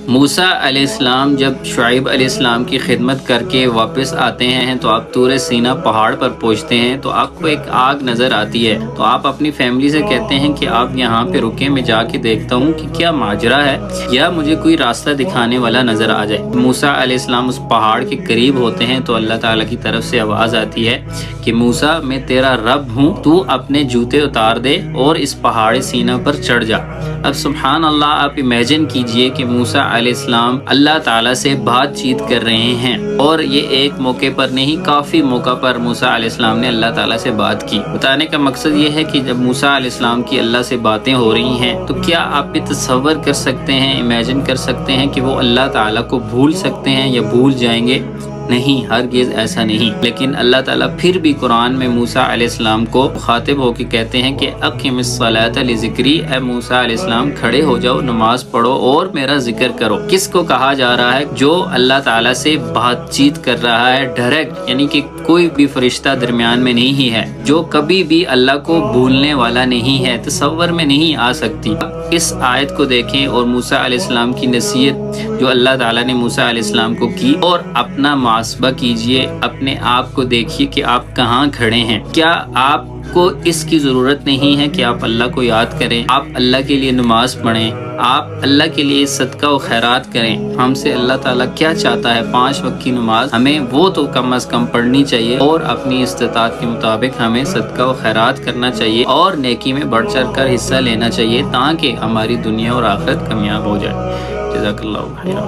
موسیٰ علیہ السلام جب شعیب علیہ السلام کی خدمت کر کے واپس آتے ہیں تو آپ طور سینا پہاڑ پر پہنچتے ہیں تو آپ کو ایک آگ نظر آتی ہے، تو آپ اپنی فیملی سے کہتے ہیں کہ آپ یہاں پہ رکیں، میں جا کے دیکھتا ہوں کہ کیا ماجرا ہے یا مجھے کوئی راستہ دکھانے والا نظر آ جائے۔ موسیٰ علیہ السلام اس پہاڑ کے قریب ہوتے ہیں تو اللہ تعالیٰ کی طرف سے آواز آتی ہے کہ موسیٰ میں تیرا رب ہوں، تو اپنے جوتے اتار دے اور اس پہاڑ سینا پر چڑھ جا۔ اب سبحان اللہ، آپ امیجن کیجئے کہ موسیٰ علیہ السلام اللہ تعالیٰ سے بات چیت کر رہے ہیں، اور یہ ایک موقع پر نہیں، کافی موقع پر موسیٰ علیہ السلام نے اللہ تعالیٰ سے بات کی۔ بتانے کا مقصد یہ ہے کہ جب موسیٰ علیہ السلام کی اللہ سے باتیں ہو رہی ہیں تو کیا آپ بھی تصور کر سکتے ہیں، امیجن کر سکتے ہیں کہ وہ اللہ تعالیٰ کو بھول سکتے ہیں یا بھول جائیں گے؟ نہیں، ہرگز ایسا نہیں۔ لیکن اللہ تعالیٰ پھر بھی قرآن میں موسیٰ علیہ السلام کو مخاطب ہو کے کہتے ہیں کہ اقم الصلاۃ لذکری، اے موسیٰ علیہ السلام کھڑے ہو جاؤ، نماز پڑھو اور میرا ذکر کرو۔ کس کو کہا جا رہا ہے؟ جو اللہ تعالیٰ سے بات چیت کر رہا ہے ڈائریکٹ، یعنی کہ کوئی بھی فرشتہ درمیان میں نہیں ہی ہے، جو کبھی بھی اللہ کو بھولنے والا نہیں ہے، تصور میں نہیں آ سکتی۔ اس آیت کو دیکھیں اور موسیٰ علیہ السلام کی نصیحت جو اللہ تعالیٰ نے موسیٰ علیہ السلام کو کی، اور اپنا محاسبہ کیجئے، اپنے آپ کو دیکھیے کہ آپ کہاں کھڑے ہیں۔ کیا آپ کو اس کی ضرورت نہیں ہے کہ آپ اللہ کو یاد کریں، آپ اللہ کے لیے نماز پڑھیں، آپ اللہ کے لیے صدقہ و خیرات کریں؟ ہم سے اللہ تعالیٰ کیا چاہتا ہے؟ 5 وقت کی نماز ہمیں وہ تو کم از کم پڑھنی چاہیے، اور اپنی استطاعت کے مطابق ہمیں صدقہ و خیرات کرنا چاہیے اور نیکی میں بڑھ چڑھ کر حصہ لینا چاہیے، تاکہ ہماری دنیا اور آخرت کامیاب ہو جائے۔ جزاک اللہ خیرا۔